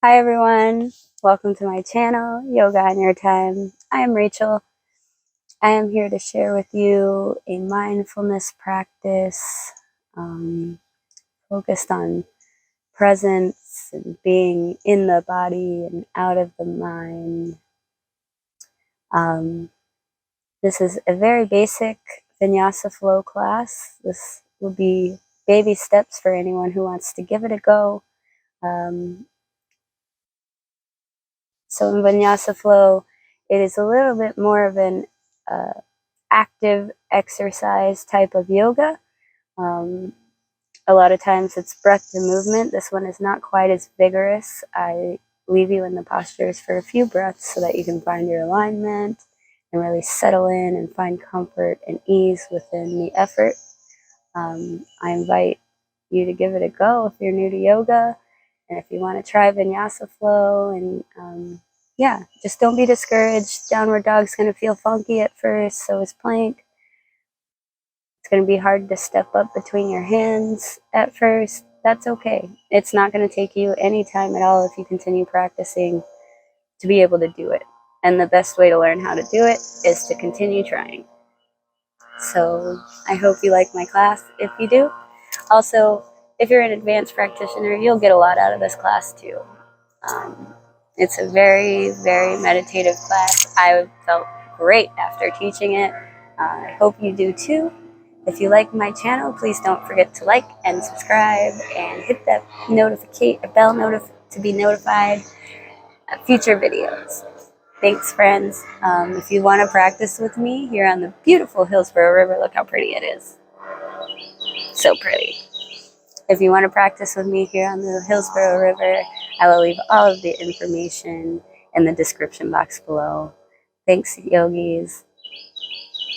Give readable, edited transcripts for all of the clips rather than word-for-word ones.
Hi everyone, welcome to my channel, Yoga on Your Time. I am Rachel. I am here to share with you a mindfulness practice focused on presence and being in the body and out of the mind. This is a very basic Vinyasa flow class. This will be baby steps for anyone who wants to give it a go. So in Vinyasa flow, it is a little bit more of an active exercise type of yoga. A lot of times it's breath to movement. This one is not quite as vigorous. I leave you in the postures for a few breaths so that you can find your alignment and really settle in and find comfort and ease within the effort. I invite you to give it a go if you're new to yoga, and if you want to try Vinyasa flow. And yeah, just don't be discouraged. Downward dog's going to feel funky at first, so is plank. It's going to be hard to step up between your hands at first. That's okay. It's not going to take you any time at all if you continue practicing to be able to do it. And the best way to learn how to do it is to continue trying. So I hope you like my class. If you do, also, if you're an advanced practitioner, you'll get a lot out of this class too. It's a very, very meditative class. I felt great after teaching it. I hope you do too. If you like my channel, please don't forget to like and subscribe and hit that bell to be notified of future videos. Thanks, friends. If you want to practice with me here on the beautiful Hillsborough River, look how pretty it is. So pretty. If you want to practice with me here on the Hillsborough River, I will leave all of the information in the description box below. Thanks, yogis.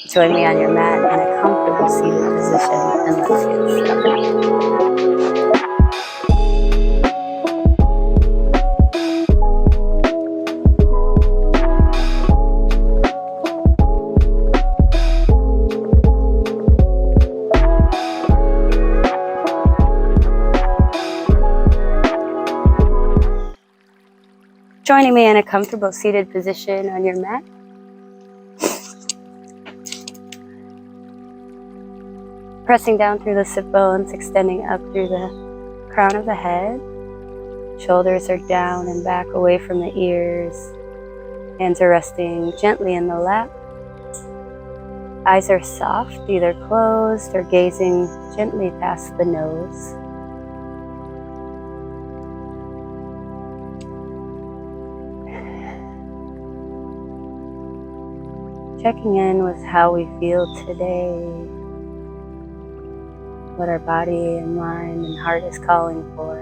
Join me on your mat in a comfortable seated position, and let's get started. Joining me in a comfortable seated position on your mat. Pressing down through the sit bones, extending up through the crown of the head. Shoulders are down and back away from the ears. Hands are resting gently in the lap. Eyes are soft, either closed or gazing gently past the nose. Checking in with how we feel today, what our body and mind and heart is calling for.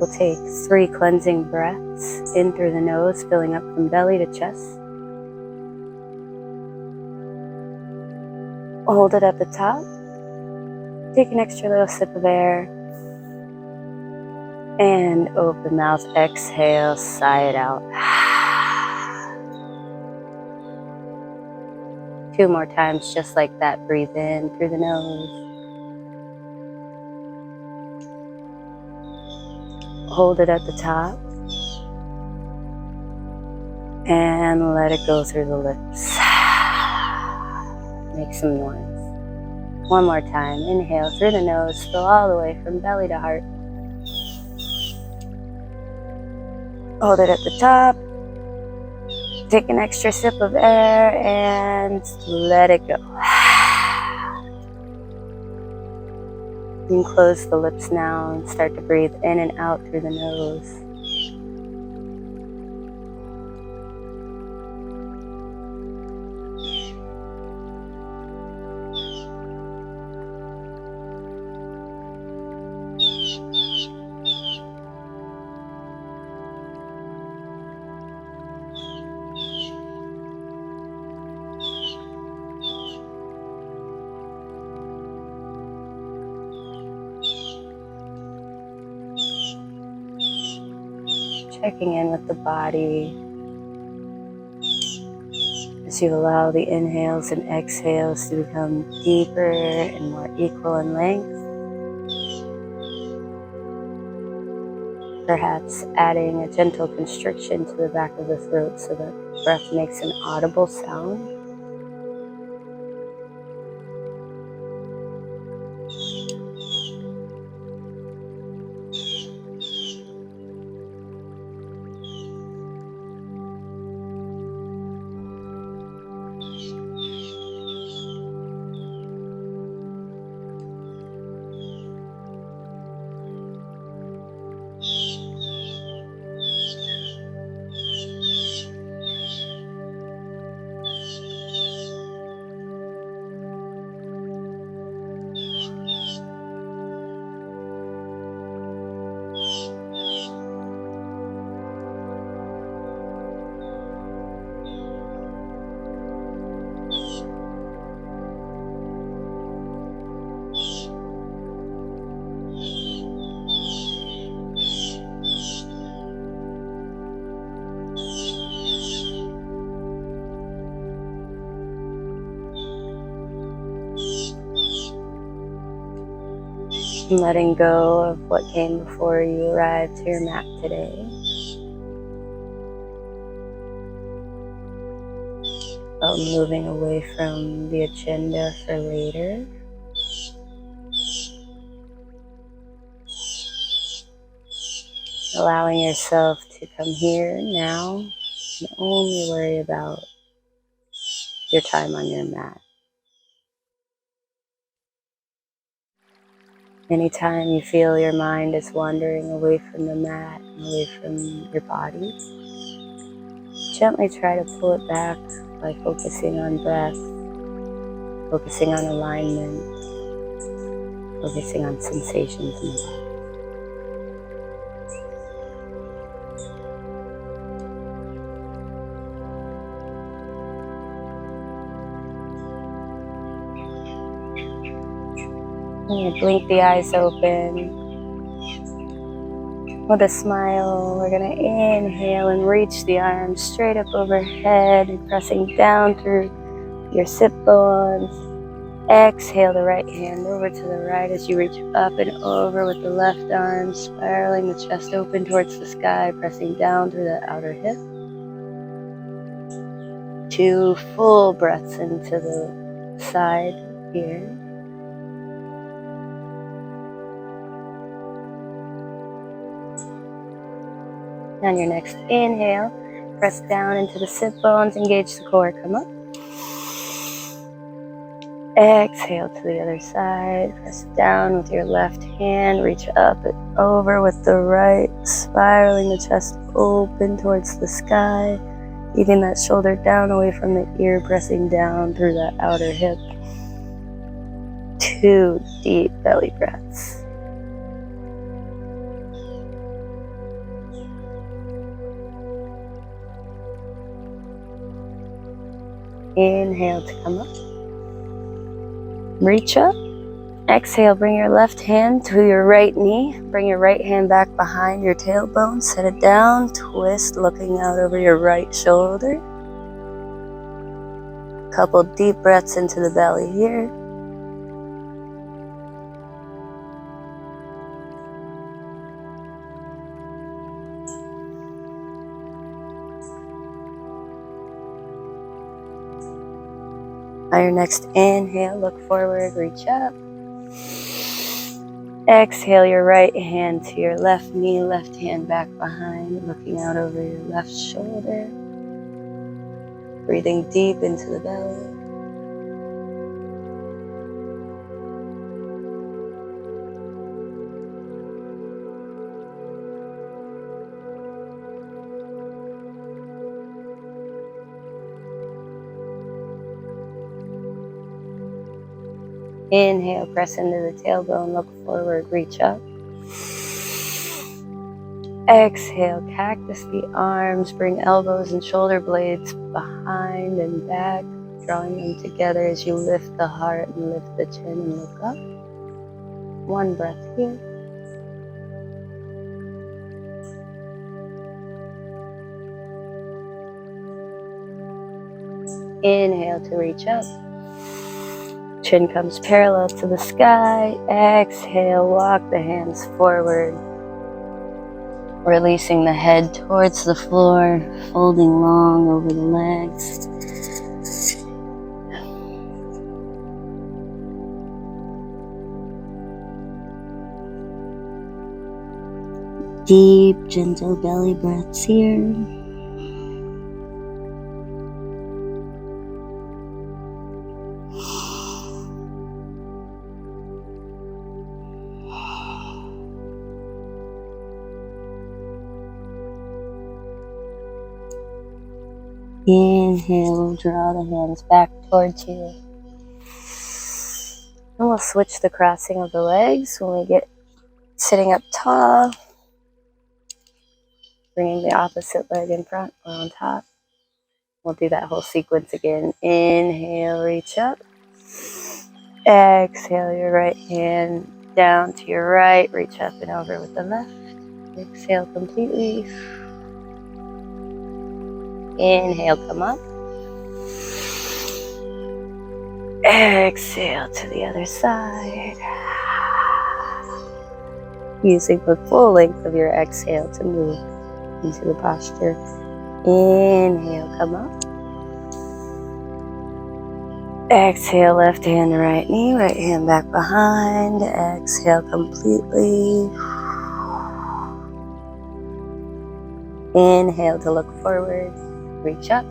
We'll take 3 cleansing breaths in through the nose, filling up from belly to chest. Hold it at the top. Take an extra little sip of air. And open mouth, exhale, sigh it out. 2 more times, just like that. Breathe in through the nose. Hold it at the top. And let it go through the lips. Make some noise. 1 more time. Inhale through the nose. Fill all the way from belly to heart. Hold it at the top. Take an extra sip of air and let it go. You can close the lips now and start to breathe in and out through the nose. Checking in with the body as you allow the inhales and exhales to become deeper and more equal in length. Perhaps adding a gentle constriction to the back of the throat so that breath makes an audible sound. Letting go of what came before you arrived to your mat today. Moving away from the agenda for later. Allowing yourself to come here now and only worry about your time on your mat. Anytime you feel your mind is wandering away from the mat, away from your body, gently try to pull it back by focusing on breath, focusing on alignment, focusing on sensations in the body. And you blink the eyes open. With a smile, we're going to inhale and reach the arms straight up overhead and pressing down through your sit bones. Exhale the right hand over to the right as you reach up and over with the left arm, spiraling the chest open towards the sky, pressing down through the outer hip. 2 full breaths into the side here. On your next inhale, press down into the sit bones, engage the core, come up. Exhale to the other side, press down with your left hand, reach up and over with the right, spiraling the chest open towards the sky, leaving that shoulder down away from the ear, pressing down through that outer hip. 2 deep belly breaths. Inhale to come up. Reach up. Exhale, bring your left hand to your right knee. Bring your right hand back behind your tailbone. Set it down. Twist, looking out over your right shoulder. Couple deep breaths into the belly here. On your next inhale, look forward, reach up. Exhale your right hand to your left knee, left hand back behind, looking out over your left shoulder. Breathing deep into the belly. Inhale, press into the tailbone, look forward, reach up. Exhale, cactus the arms, bring elbows and shoulder blades behind and back, drawing them together as you lift the heart and lift the chin and look up. 1 breath here. Inhale to reach up. Chin comes parallel to the sky. Exhale, walk the hands forward. Releasing the head towards the floor, folding long over the legs. Deep, gentle belly breaths here. Inhale, draw the hands back towards you. And we'll switch the crossing of the legs when we get sitting up tall. Bringing the opposite leg in front or on top. We'll do that whole sequence again. Inhale, reach up. Exhale, your right hand down to your right. Reach up and over with the left. Exhale completely. Inhale, come up. Exhale to the other side. Using the full length of your exhale to move into the posture. Inhale, come up. Exhale, left hand to right knee, right hand back behind. Exhale completely. Inhale to look forward, reach up.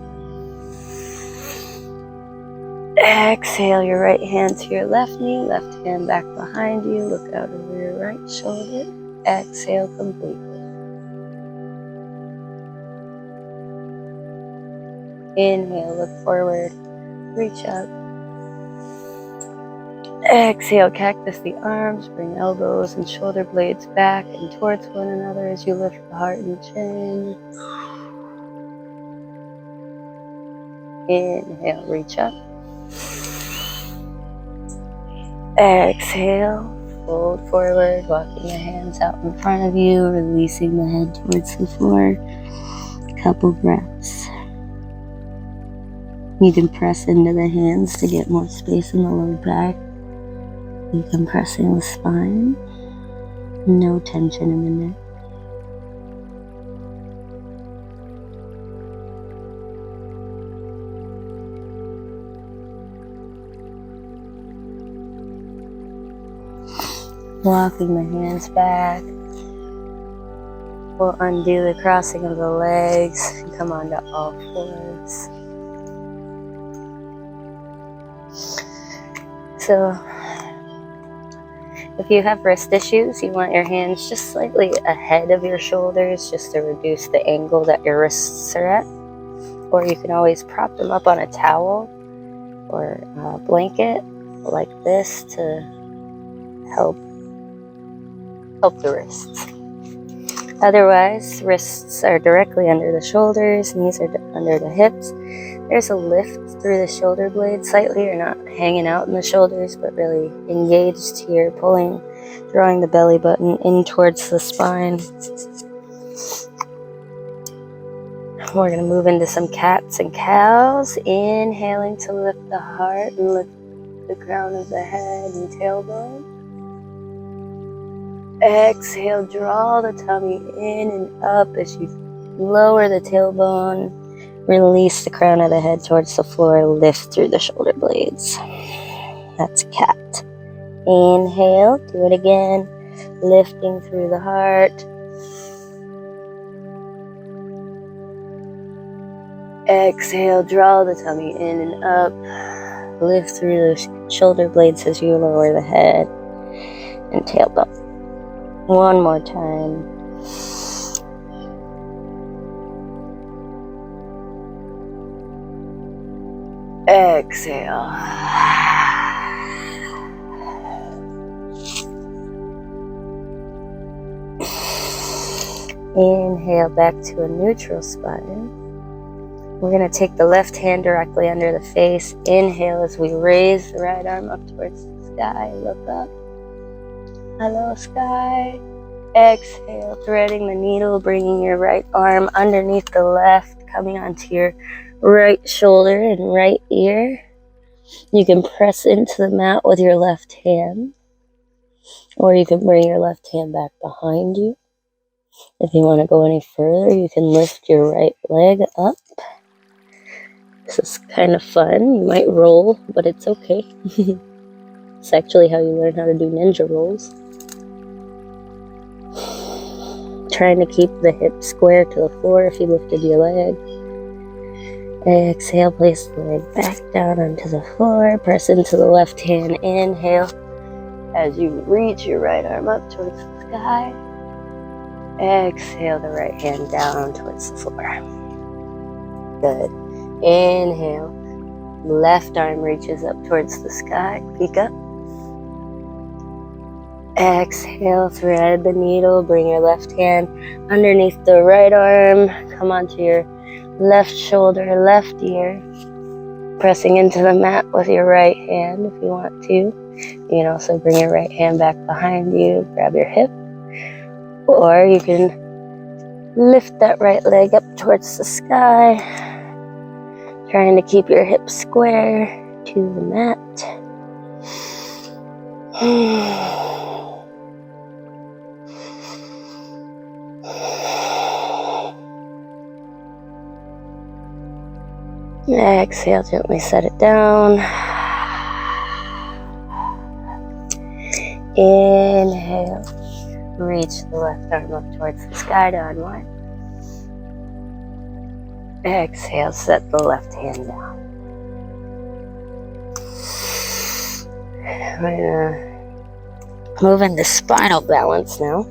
Exhale, your right hand to your left knee, left hand back behind you. Look out over your right shoulder. Exhale completely. Inhale, look forward, reach up. Exhale, cactus the arms, bring elbows and shoulder blades back and towards one another as you lift the heart and chin. Inhale, reach up. Exhale, fold forward, walking the hands out in front of you, releasing the head towards the floor. Couple breaths. You can press into the hands to get more space in the low back. You can press in the spine. No tension in the neck. Walking the hands back. We'll undo the crossing of the legs and come onto all fours. So, if you have wrist issues, you want your hands just slightly ahead of your shoulders just to reduce the angle that your wrists are at. Or you can always prop them up on a towel or a blanket like this to help the wrists. Otherwise, wrists are directly under the shoulders, knees are under the hips. There's a lift through the shoulder blades slightly. You're not hanging out in the shoulders, but really engaged here, pulling, drawing the belly button in towards the spine. We're going to move into some cats and cows. Inhaling to lift the heart and lift the crown of the head and tailbone. Exhale, draw the tummy in and up as you lower the tailbone. Release the crown of the head towards the floor. Lift through the shoulder blades. That's cat. Inhale, do it again. Lifting through the heart. Exhale, draw the tummy in and up. Lift through the shoulder blades as you lower the head and tailbone. One more time. Exhale. Inhale back to a neutral spine. We're going to take the left hand directly under the face. Inhale as we raise the right arm up towards the sky. Look up. Hello, sky. Exhale, threading the needle, bringing your right arm underneath the left, coming onto your right shoulder and right ear. You can press into the mat with your left hand, or you can bring your left hand back behind you. If you want to go any further, you can lift your right leg up. This is kind of fun. You might roll, but it's okay. It's actually how you learn how to do ninja rolls. Trying to keep the hips square to the floor if you lifted your leg. Exhale, place the leg back down onto the floor. Press into the left hand. Inhale as you reach your right arm up towards the sky. Exhale the right hand down towards the floor. Good. Inhale. Left arm reaches up towards the sky. Peek up. Exhale, thread the needle. Bring your left hand underneath the right arm. Come onto your left shoulder, left ear. Pressing into the mat with your right hand if you want to. You can also bring your right hand back behind you. Grab your hip. Or you can lift that right leg up towards the sky. Trying to keep your hips square to the mat. Exhale, gently set it down. Inhale, reach the left arm up towards the sky to unwind. Exhale, set the left hand down. We're gonna move into spinal balance now.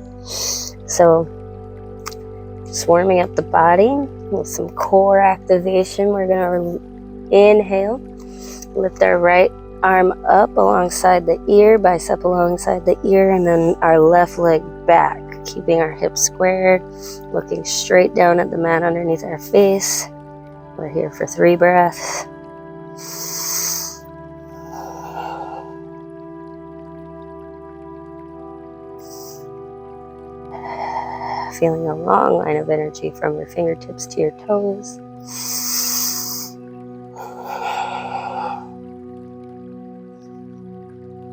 So, just warming up the body with some core activation. We're gonna inhale, lift our right arm up alongside the ear, bicep alongside the ear, and then our left leg back, keeping our hips squared, looking straight down at the mat underneath our face. We're here for 3 breaths. Feeling a long line of energy from your fingertips to your toes.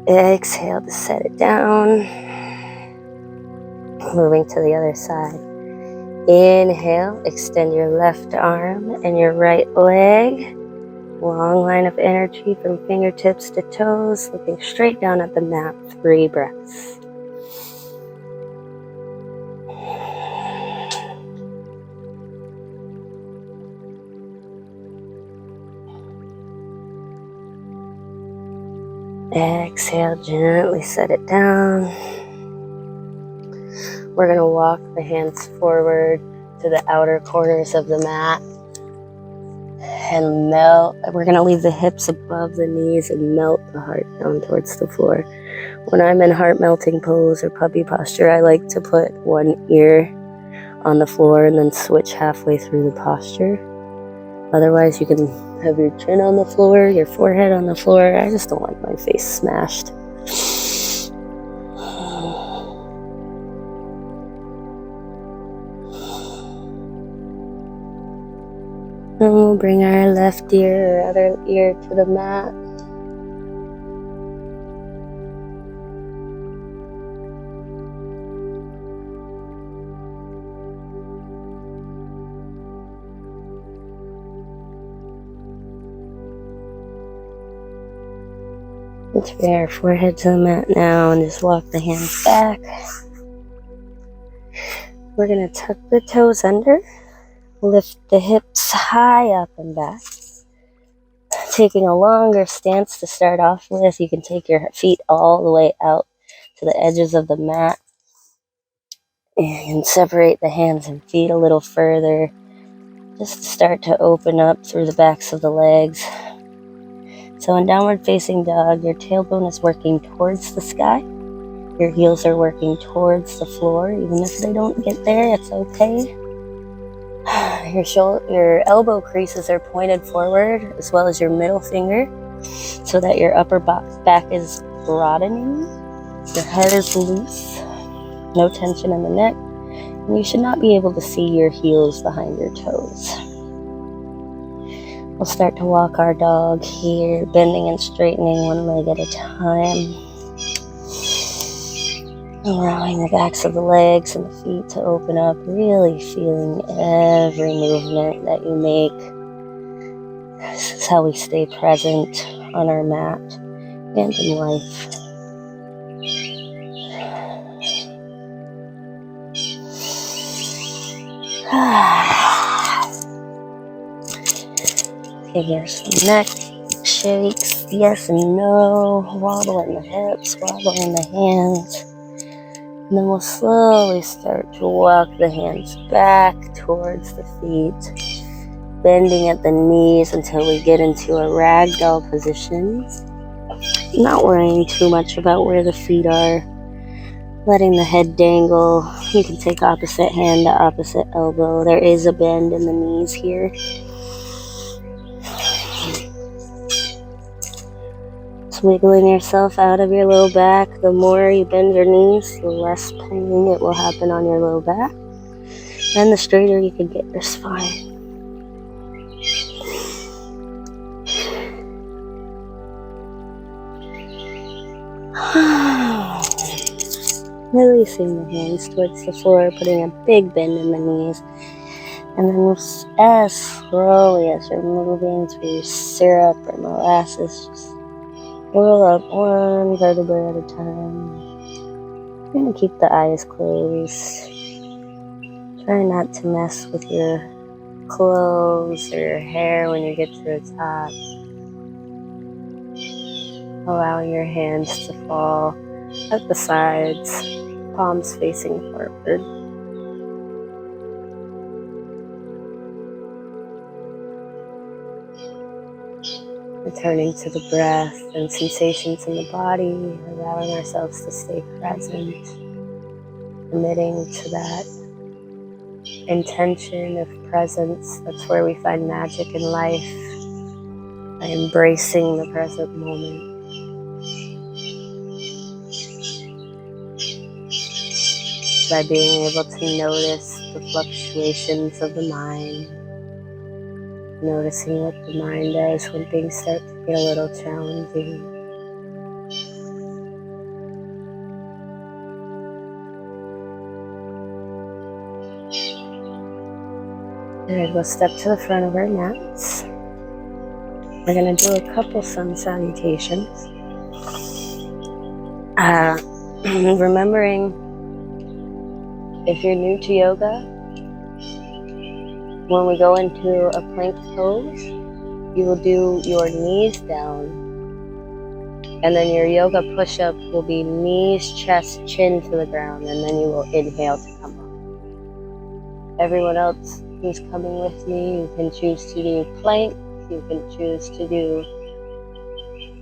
Exhale to set it down. Moving to the other side. Inhale, extend your left arm and your right leg. Long line of energy from fingertips to toes, looking straight down at the mat. 3 breaths. Exhale, gently set it down. We're going to walk the hands forward to the outer corners of the mat and melt. We're going to leave the hips above the knees and melt the heart down towards the floor. When I'm in heart melting pose or puppy posture, I like to put one ear on the floor and then switch halfway through the posture. Otherwise, you can have your chin on the floor, your forehead on the floor. I just don't like my face smashed. And we'll bring our left ear or other ear to the mat. Let's bring our forehead to the mat now and just walk the hands back. We're going to tuck the toes under, lift the hips high up and back. Taking a longer stance to start off with, you can take your feet all the way out to the edges of the mat. And you can separate the hands and feet a little further, just to start to open up through the backs of the legs. So in downward facing dog, your tailbone is working towards the sky. Your heels are working towards the floor. Even if they don't get there, it's okay. Your elbow creases are pointed forward, as well as your middle finger, so that your upper back is broadening. Your head is loose. No tension in the neck. And you should not be able to see your heels behind your toes. We'll start to walk our dog here, bending and straightening one leg at a time. Allowing the backs of the legs and the feet to open up, really feeling every movement that you make. This is how we stay present on our mat and in life. Okay, here's some neck shakes, yes and no, wobble in the hips, wobble in the hands. And then we'll slowly start to walk the hands back towards the feet, bending at the knees until we get into a ragdoll position. Not worrying too much about where the feet are, letting the head dangle. You can take opposite hand to opposite elbow. There is a bend in the knees here. Wiggling yourself out of your low back. The more you bend your knees, the less pain it will happen on your low back, and the straighter you can get your spine. Releasing the hands towards the floor, putting a big bend in the knees, and then as slowly as you're moving through syrup or molasses, just roll up one vertebrae at a time. You're going to keep the eyes closed. Try not to mess with your clothes or your hair when you get to the top. Allowing your hands to fall at the sides, palms facing forward. Returning to the breath and sensations in the body, allowing ourselves to stay present, committing to that intention of presence. That's where we find magic in life, by embracing the present moment. By being able to notice the fluctuations of the mind, noticing what the mind does when things start to get a little challenging. Alright, we'll step to the front of our mats. We're going to do a couple sun salutations. Remembering, if you're new to yoga, when we go into a plank pose, you will do your knees down, and then your yoga push-up will be knees, chest, chin to the ground, and then you will inhale to come up. Everyone else who's coming with me, you can choose to do plank, you can choose to do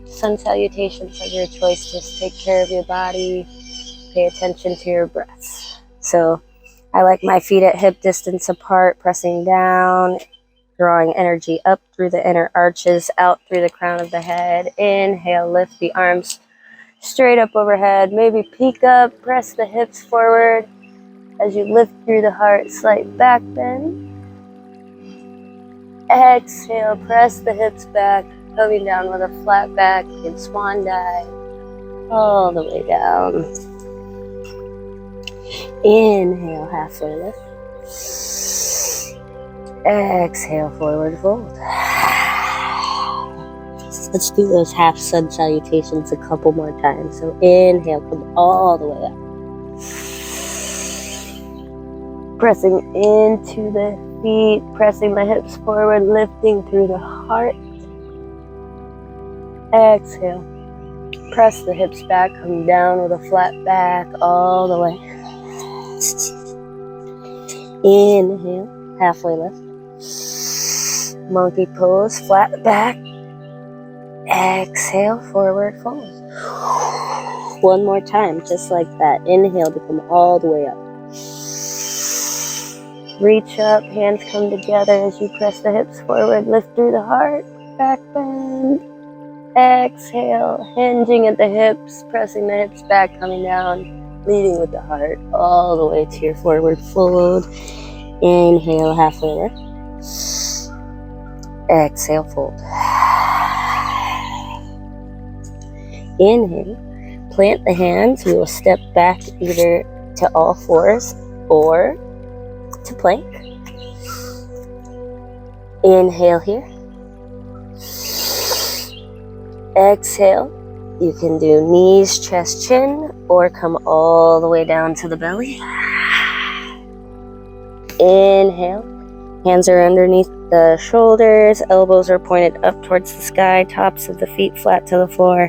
sun salutations of your choice. Just take care of your body, pay attention to your breaths. So I like my feet at hip distance apart, pressing down, drawing energy up through the inner arches, out through the crown of the head. Inhale, lift the arms straight up overhead. Maybe peek up, press the hips forward as you lift through the heart, slight back bend. Exhale, press the hips back, coming down with a flat back in swan dive, all the way down. Inhale, halfway lift. Exhale, forward fold. Let's do those half sun salutations a couple more times. So inhale, come all the way up. Pressing into the feet, pressing the hips forward, lifting through the heart. Exhale. Press the hips back, come down with a flat back all the way. Inhale, halfway lift. Monkey pose, flat back. Exhale, forward fold. One more time, just like that. Inhale to come all the way up. Reach up, hands come together as you press the hips forward, lift through the heart, back bend. Exhale, hinging at the hips, pressing the hips back, coming down, leading with the heart all the way to your forward fold. Inhale, halfway lift. Exhale, fold. Inhale, plant the hands, we will step back either to all fours or to plank. Inhale here. Exhale. You can do knees, chest, chin, or come all the way down to the belly. Inhale. Hands are underneath the shoulders, elbows are pointed up towards the sky, tops of the feet flat to the floor.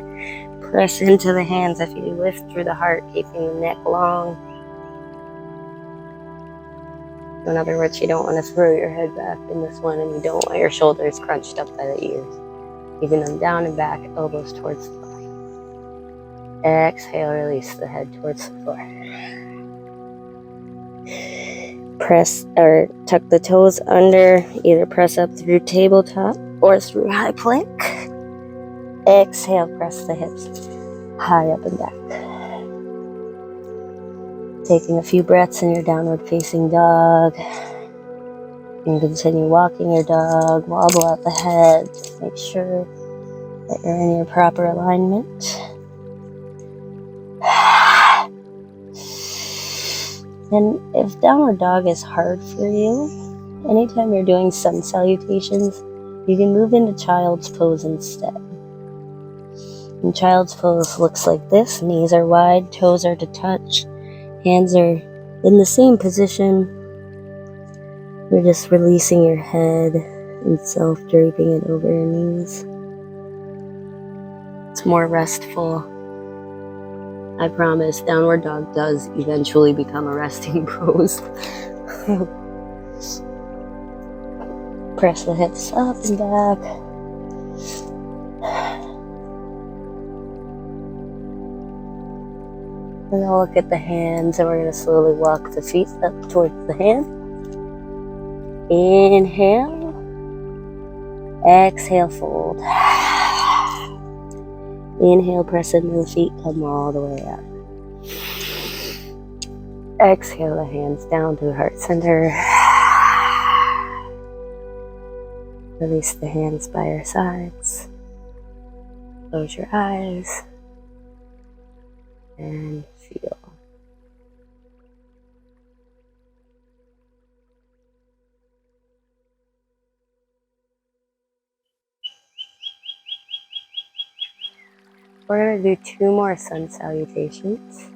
Press into the hands if you lift through the heart, keeping the neck long. In other words, you don't want to throw your head back in this one, and you don't want your shoulders crunched up by the ears. Keeping them down and back, elbows towards the body. Exhale, release the head towards the floor. Press or tuck the toes under, either press up through tabletop or through high plank. Exhale, press the hips high up and back. Taking a few breaths in your downward facing dog. You can continue walking your dog, wobble out the head, just make sure that you're in your proper alignment. And if downward dog is hard for you, anytime you're doing sun salutations, you can move into child's pose instead. And child's pose looks like this. Knees are wide, toes are to touch, hands are in the same position. You're just releasing your head and self-draping it over your knees. It's more restful. I promise, downward dog does eventually become a resting pose. Press the hips up and back. And I'll look at the hands, and we're going to slowly walk the feet up towards the hand. Inhale. Exhale, fold. Inhale, press into the feet, come all the way up. Exhale, the hands down to heart center. Release the hands by your sides. Close your eyes and feel. We're going to do 2 more sun salutations.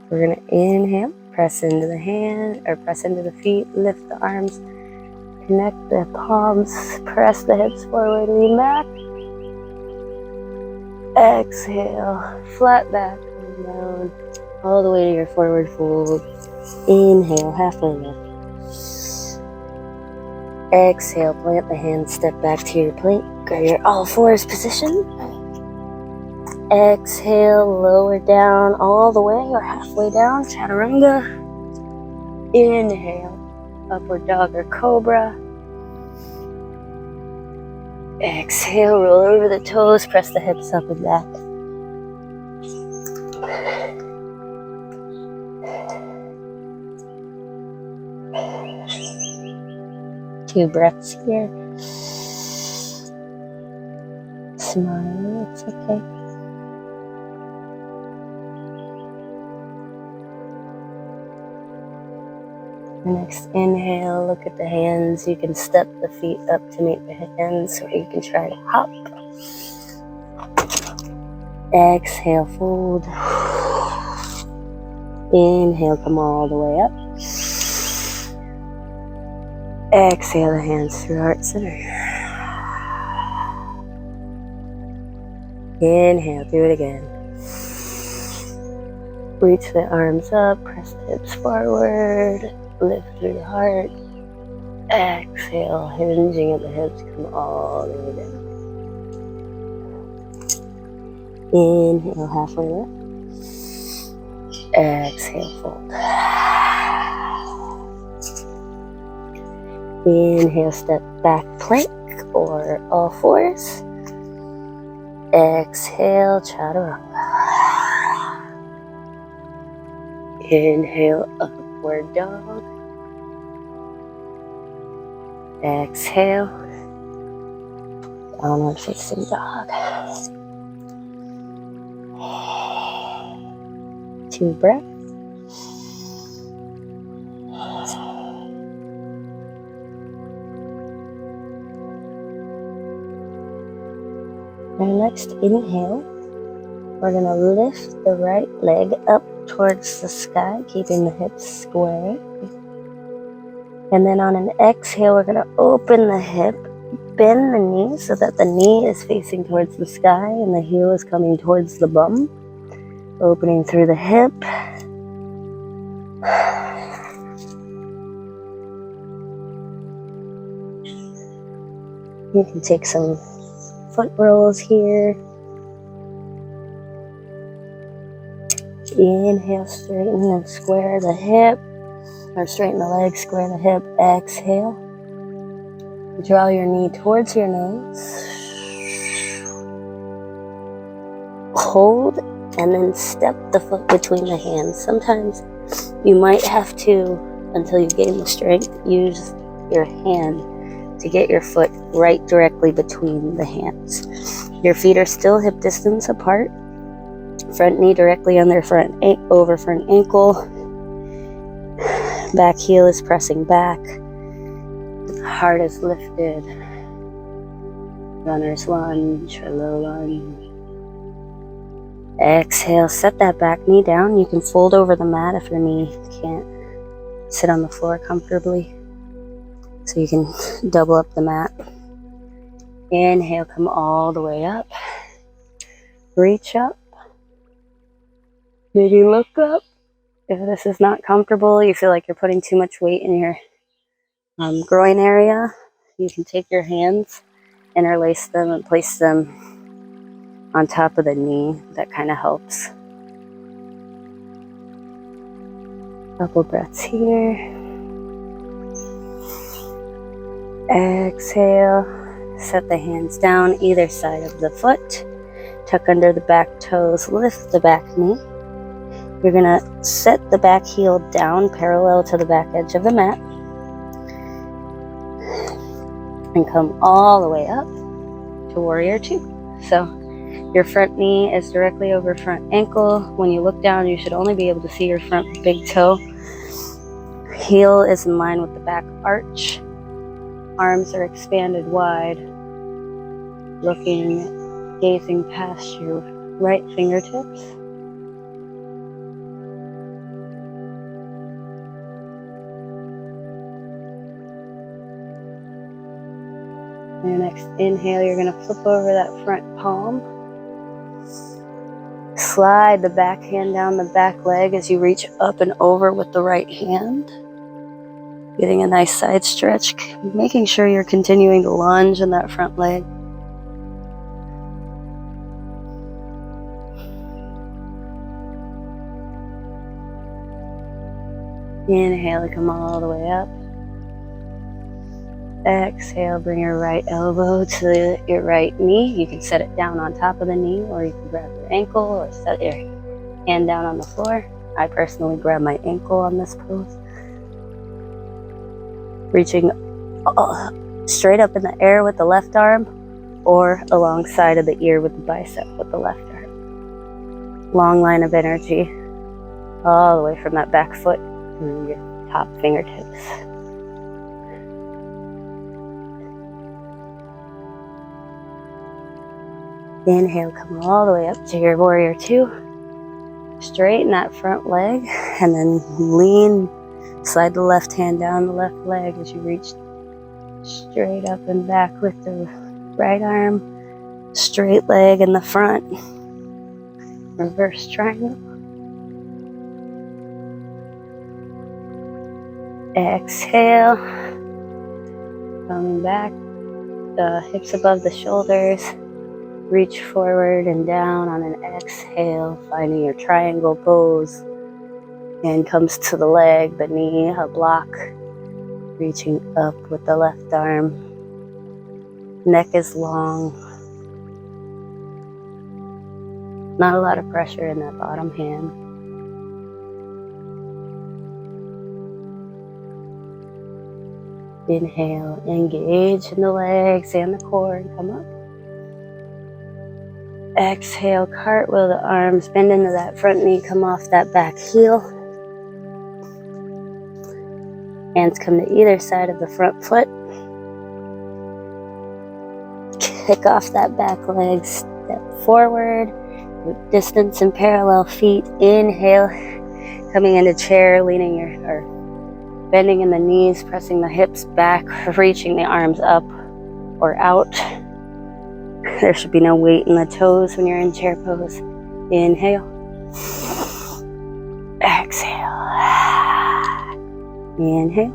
We're going to inhale, press into the hand, or press into the feet, lift the arms, connect the palms, press the hips forward, lean back. Exhale, flat back and down, all the way to your forward fold. Inhale, halfway lift. Exhale, plant the hands, step back to your plank, or your all fours position. Exhale, lower down all the way or halfway down, chaturanga. Inhale, upward dog or cobra. Exhale, roll over the toes, press the hips up and back. Two breaths here. Smile, it's okay. Next inhale, look at the hands. You can step the feet up to meet the hands, or you can try to hop. Exhale, fold. Inhale, come all the way up. Exhale, the hands through heart center. Inhale, do it again. Reach the arms up, press the hips forward. Lift through the heart. Exhale, hinging at the hips, come all the way down. Inhale, halfway lift. Exhale, fold. Inhale, step back plank or all fours. Exhale, chaturanga. Inhale, upward dog. Exhale, downward facing dog. 2 breaths. And next inhale, we're going to lift the right leg up towards the sky, keeping the hips square. And then on an exhale, we're going to open the hip, bend the knee so that the knee is facing towards the sky and the heel is coming towards the bum. Opening through the hip. You can take some foot rolls here. Inhale, straighten and square the hip, or straighten the leg, square the hip. Exhale. Draw your knee towards your nose. Hold, and then step the foot between the hands. Sometimes you might have to, until you gain the strength, use your hand to get your foot right directly between the hands. Your feet are still hip distance apart. Front knee directly under over front ankle. Back heel is pressing back. Heart is lifted. Runner's lunge or low lunge. Exhale, set that back knee down. You can fold over the mat if your knee can't sit on the floor comfortably. So you can double up the mat. Inhale, come all the way up. Reach up. Maybe look up. If this is not comfortable, you feel like you're putting too much weight in your groin area, you can take your hands, interlace them, and place them on top of the knee. That kind of helps. Couple breaths here. Exhale. Set the hands down either side of the foot. Tuck under the back toes. Lift the back knee. You're going to set the back heel down parallel to the back edge of the mat. And come all the way up to Warrior 2. So your front knee is directly over front ankle. When you look down, you should only be able to see your front big toe. Heel is in line with the back arch. Arms are expanded wide. Gazing past your right fingertips. And your next inhale, you're going to flip over that front palm. Slide the back hand down the back leg as you reach up and over with the right hand. Getting a nice side stretch, making sure you're continuing to lunge in that front leg. Inhale to come all the way up. Exhale, bring your right elbow to your right knee. You can set it down on top of the knee, or you can grab your ankle or set your hand down on the floor. I personally grab my ankle on this pose. Reaching straight up in the air with the left arm, or alongside of the ear with the bicep with the left arm. Long line of energy all the way from that back foot to your top fingertips. Inhale, come all the way up to your Warrior 2. Straighten that front leg and then lean. Slide the left hand down the left leg as you reach straight up and back with the right arm. Straight leg in the front. Reverse triangle. Exhale. Coming back. The hips above the shoulders. Reach forward and down on an exhale, finding your triangle pose. Hand comes to the leg, the knee, a block. Reaching up with the left arm. Neck is long. Not a lot of pressure in that bottom hand. Inhale, engage in the legs and the core and come up. Exhale, cartwheel the arms, bend into that front knee, come off that back heel. Hands come to either side of the front foot. Kick off that back leg, step forward, distance and parallel feet. Inhale, coming into chair, leaning or bending in the knees, pressing the hips back, reaching the arms up or out. There should be no weight in the toes when you're in chair pose. Inhale. Exhale. Inhale.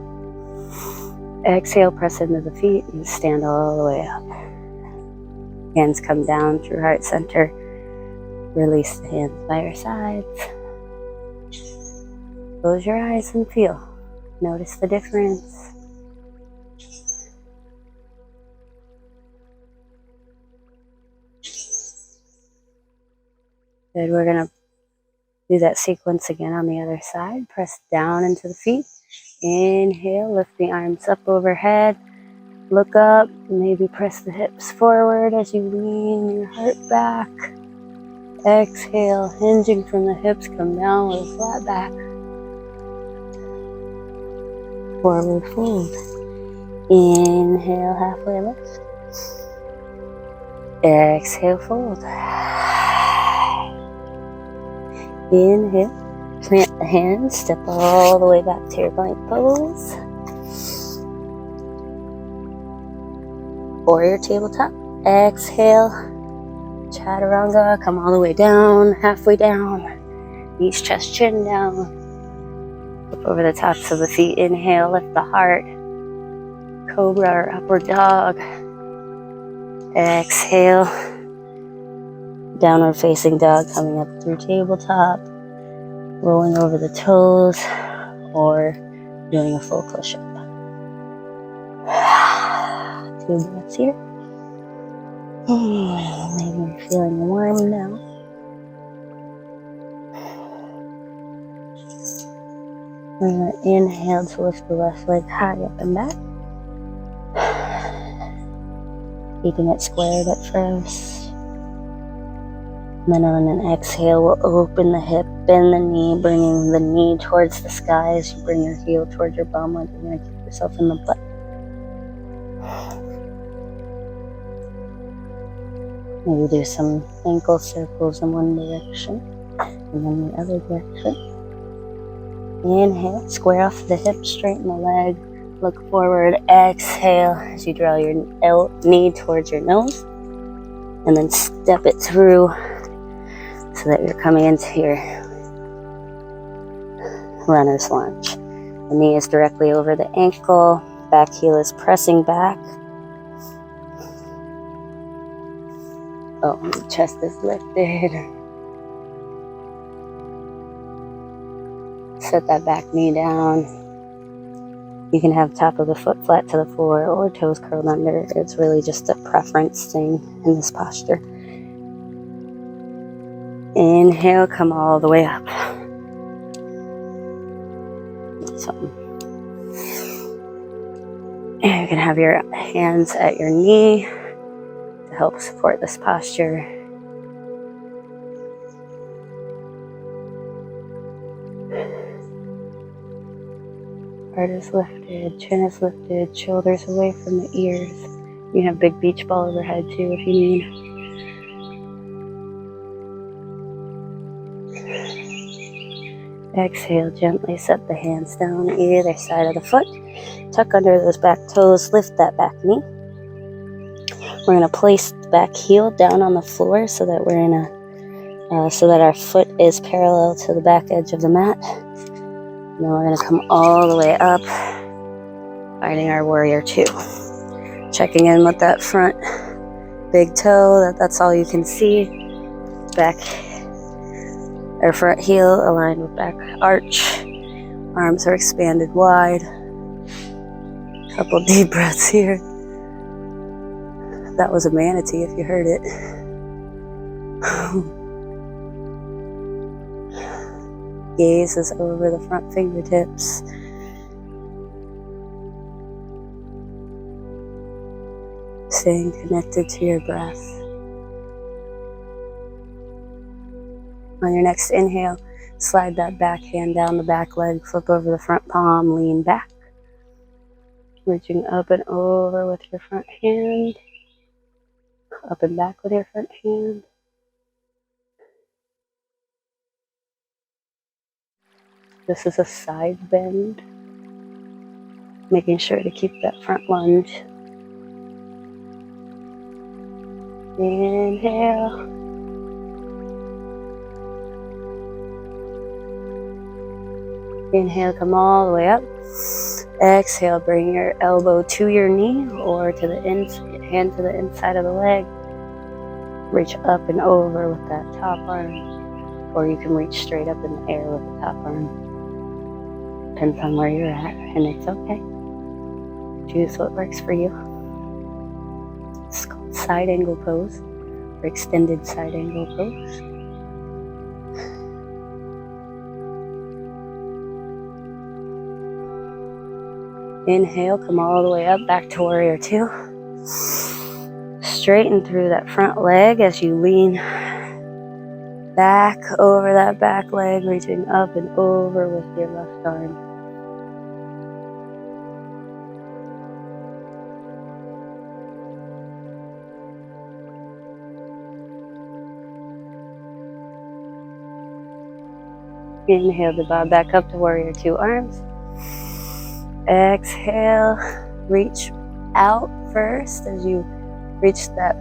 Exhale, press into the feet and stand all the way up. Hands come down through heart center. Release the hands by your sides. Close your eyes and feel. Notice the difference. Good, we're going to do that sequence again on the other side. Press down into the feet. Inhale, lift the arms up overhead. Look up, maybe press the hips forward as you lean your heart back. Exhale, hinging from the hips, come down with a flat back. Forward fold. Inhale, halfway lift. Exhale, fold. Inhale, plant the hands, step all the way back to your plank pose. Or your tabletop. Exhale, chaturanga, come all the way down, halfway down. Knees, chest, chin down. Up over the tops of the feet. Inhale, lift the heart. Cobra or upward dog. Exhale, downward facing dog, coming up through tabletop, rolling over the toes, or doing a full push-up. 2 breaths here. Maybe you're feeling warm now. We're going to inhale to lift the left leg high up and back. Keeping it squared at first. And then on an exhale, we'll open the hip, bend the knee, bringing the knee towards the sky as you bring your heel towards your bum, like you're going to kick yourself in the butt. Maybe do some ankle circles in one direction and then the other direction. Inhale, square off the hip, straighten the leg, look forward. Exhale as you draw your knee towards your nose, and then step it through so that you're coming into your runner's lunge. The knee is directly over the ankle, back heel is pressing back. Oh, the chest is lifted. Set that back knee down. You can have top of the foot flat to the floor or toes curled under. It's really just a preference thing in this posture. Inhale, come all the way up. And you can have your hands at your knee to help support this posture. Heart is lifted, chin is lifted, shoulders away from the ears. You can have big beach ball overhead too if you need. Exhale, gently set the hands down either side of the foot. Tuck under those back toes, lift that back knee. We're going to place the back heel down on the floor so that we're in so that our foot is parallel to the back edge of the mat. Now we're going to come all the way up, finding our warrior 2. Checking in with that front big toe, that's all you can see. Back or front heel aligned with back arch. Arms are expanded wide. Couple deep breaths here. That was a manatee if you heard it. Gaze is over the front fingertips. Staying connected to your breath. On your next inhale, slide that back hand down the back leg, flip over the front palm, lean back. Reaching up and over with your front hand, up and back with your front hand. This is a side bend, making sure to keep that front lunge. Inhale. Inhale, come all the way up. Exhale, bring your elbow to your knee or to the hand to the inside of the leg. Reach up and over with that top arm, or you can reach straight up in the air with the top arm. Depends on where you're at, and it's okay. Choose what works for you. It's called side angle pose, or extended side angle pose. Inhale, come all the way up, back to warrior two. Straighten through that front leg as you lean back over that back leg, reaching up and over with your left arm. Inhale to bow back up to warrior two arms. Exhale, reach out first as you reach that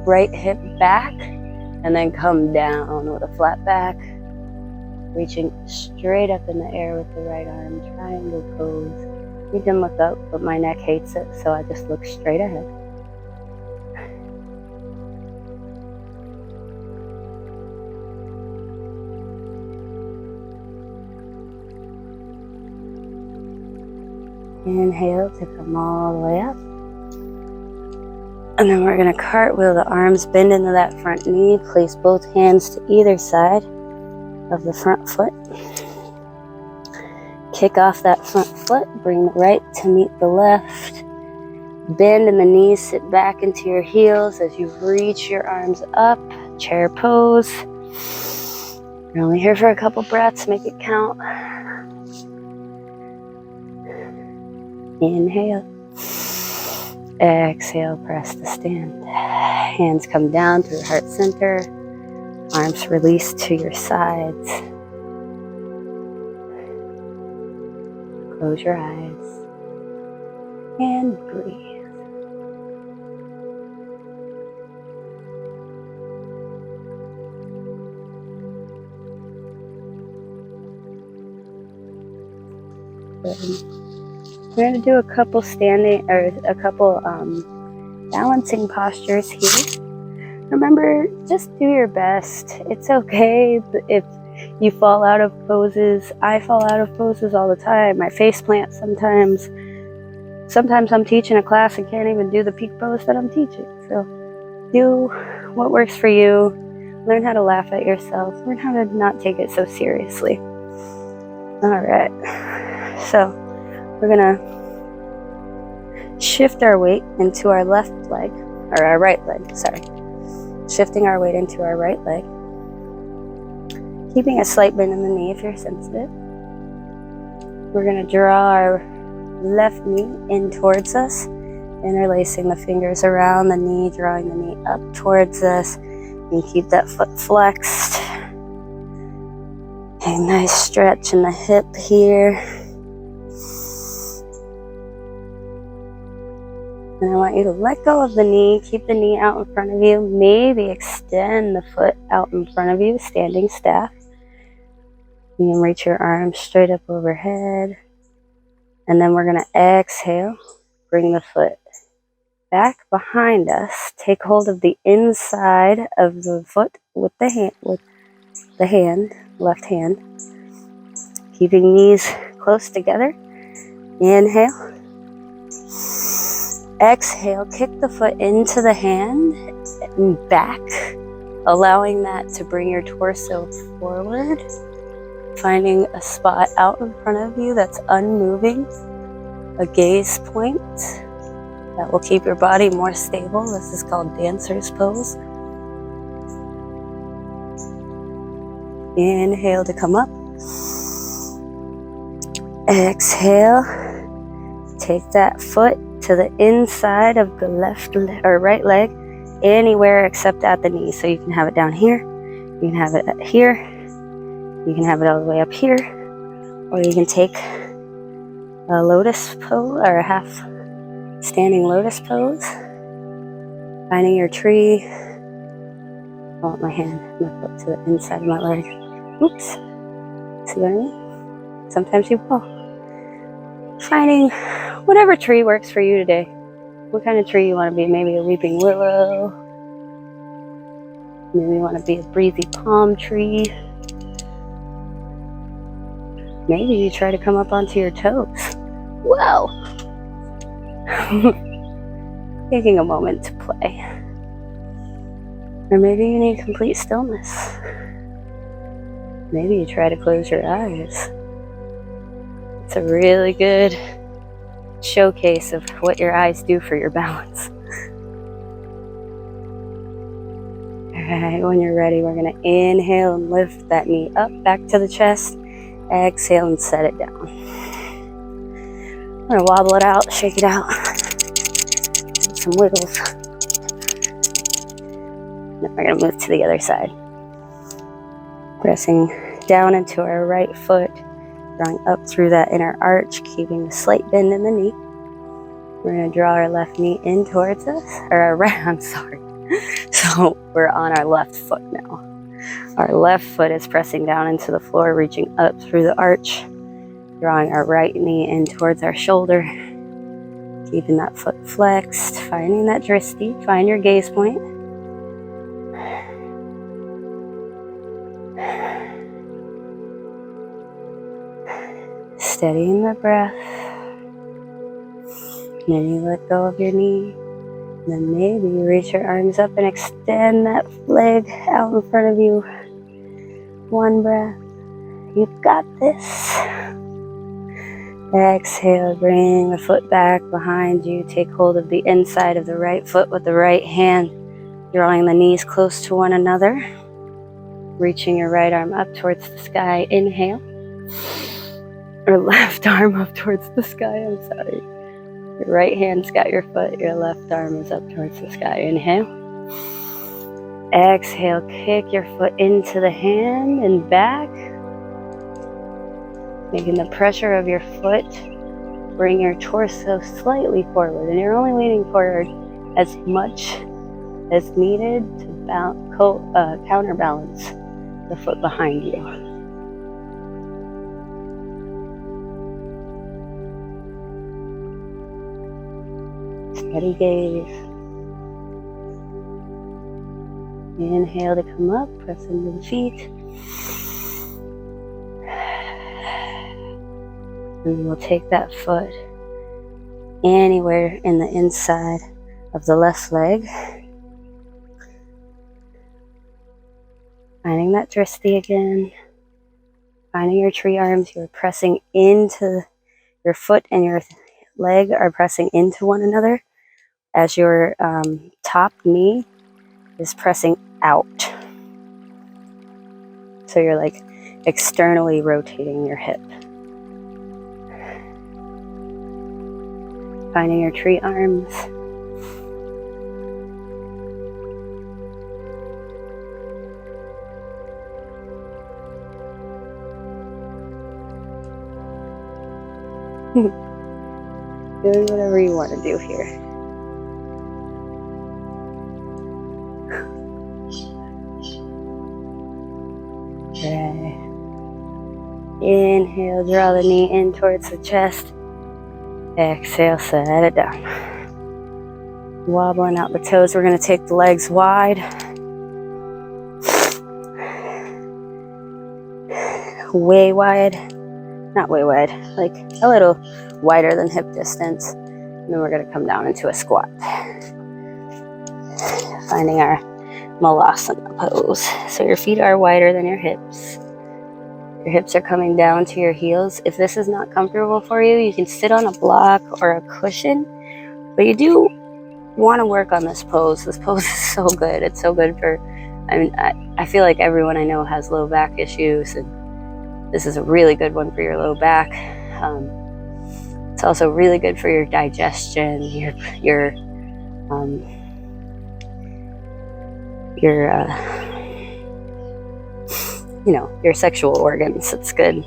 right hip back, and then come down with a flat back, reaching straight up in the air with the right arm, triangle pose. You can look up, but my neck hates it, so I just look straight ahead. Inhale to come all the way up. And then we're going to cartwheel the arms, bend into that front knee, place both hands to either side of the front foot. Kick off that front foot, bring the right to meet the left. Bend in the knees, sit back into your heels as you reach your arms up, chair pose. You're only here for a couple breaths, make it count. Inhale. Exhale, press to stand. Hands come down through heart center. Arms release to your sides. Close your eyes and breathe. Good. We're going to do a couple standing or a couple balancing postures here. Remember, just do your best. It's okay if you fall out of poses. I fall out of poses all the time. I face plant sometimes. Sometimes I'm teaching a class and can't even do the peak pose that I'm teaching. So do what works for you. Learn how to laugh at yourself. Learn how to not take it so seriously. All right. So we're gonna shift our weight into our left leg, or our right leg, sorry. Shifting our weight into our right leg. Keeping a slight bend in the knee if you're sensitive. We're gonna draw our left knee in towards us, interlacing the fingers around the knee, drawing the knee up towards us, and keep that foot flexed. A nice stretch in the hip here. And I want you to let go of the knee, keep the knee out in front of you, maybe extend the foot out in front of you, standing staff. You can reach your arms straight up overhead. And then we're going to exhale, bring the foot back behind us, take hold of the inside of the foot with the hand, left hand, keeping knees close together. Inhale. Exhale, kick the foot into the hand and back, allowing that to bring your torso forward, finding a spot out in front of you that's unmoving, a gaze point that will keep your body more stable. This is called dancer's pose. Inhale to come up. Exhale. Take that foot to the inside of the left or right leg, anywhere except at the knee. So you can have it down here, you can have it here, you can have it all the way up here, or you can take a lotus pose or a half standing lotus pose. Finding your tree. I want my foot to the inside of my leg. Oops. See what I mean? Sometimes you fall. Finding whatever tree works for you today. What kind of tree you want to be? Maybe a weeping willow. Maybe you want to be a breezy palm tree. Maybe you try to come up onto your toes. Whoa! Taking a moment to play. Or maybe you need complete stillness. Maybe you try to close your eyes. It's a really good showcase of what your eyes do for your balance. Alright, when you're ready, we're going to inhale and lift that knee up, back to the chest. Exhale and set it down. I'm going to wobble it out, shake it out. Some wiggles. Then we're going to move to the other side. Pressing down into our right foot, drawing up through that inner arch, keeping a slight bend in the knee. We're going to draw our left knee in towards us, or our right, I'm sorry. So we're on our left foot now. Our left foot is pressing down into the floor, reaching up through the arch, drawing our right knee in towards our shoulder, keeping that foot flexed, finding that drishti, find your gaze point. Steadying the breath. Then you let go of your knee. Then maybe you reach your arms up and extend that leg out in front of you. One breath. You've got this. Exhale, bring the foot back behind you. Take hold of the inside of the right foot with the right hand, drawing the knees close to one another. Reaching your right arm up towards the sky. Inhale. Or left arm up towards the sky, I'm sorry. Your right hand's got your foot, your left arm is up towards the sky. Inhale. Exhale, kick your foot into the hand and back. Making the pressure of your foot bring your torso slightly forward. And you're only leaning forward as much as needed to counterbalance the foot behind you. Steady gaze. Inhale to come up, press into the feet. And we'll take that foot anywhere in the inside of the left leg. Finding that drishti again. Finding your tree arms. You're pressing into your foot and your leg are pressing into one another as your top knee is pressing out. So you're like externally rotating your hip. Finding your tree arms. Doing whatever you want to do here. Okay. Inhale, draw the knee in towards the chest. Exhale, set it down. Wobbling out the toes. We're going to take the legs wide. Way wide. Not way wide. Like a little wider than hip distance. And then we're going to come down into a squat. Finding our Malasana pose. So your feet are wider than your hips. Your hips are coming down to your heels. If this is not comfortable for you, you can sit on a block or a cushion. But you do want to work on this pose. This pose is so good. It's so good for I feel like everyone I know has low back issues, and this is a really good one for your low back. It's also really good for your digestion, your your sexual organs. It's good.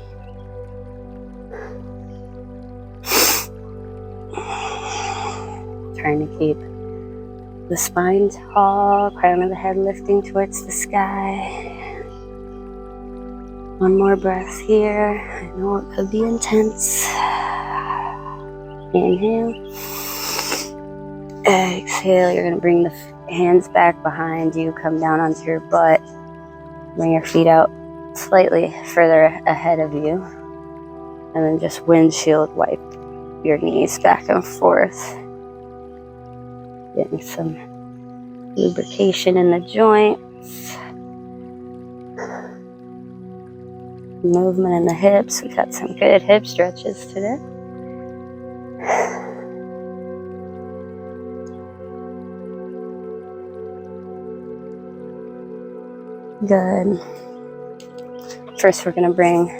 Trying to keep the spine tall, crown of the head lifting towards the sky. One more breath here. I know it could be intense. Inhale. Exhale. You're going to bring the hands back behind you. Come down onto your butt. Bring your feet out slightly further ahead of you. And then just windshield wipe your knees back and forth. Getting some lubrication in the joints. Movement in the hips. We've got some good hip stretches today. Good. First, we're going to bring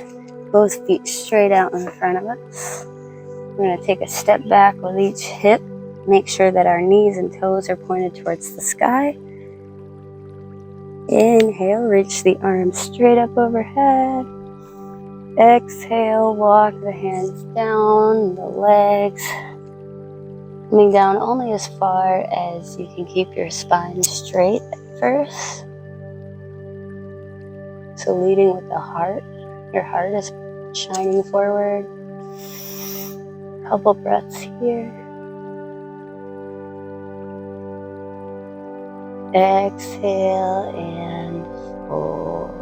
both feet straight out in front of us. We're going to take a step back with each hip. Make sure that our knees and toes are pointed towards the sky. Inhale, reach the arms straight up overhead. Exhale, walk the hands down, the legs. Coming down only as far as you can keep your spine straight at first. So leading with the heart. Your heart is shining forward. Couple breaths here. Exhale and fold.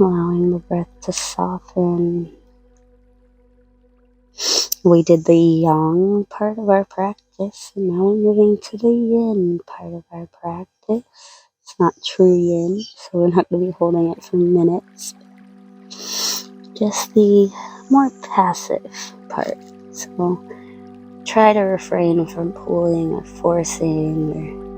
Allowing the breath to soften. We did the yang part of our practice, and now we're moving to the yin part of our practice. It's not true yin, so we're not going to be holding it for minutes. Just the more passive part. So try to refrain from pulling or forcing or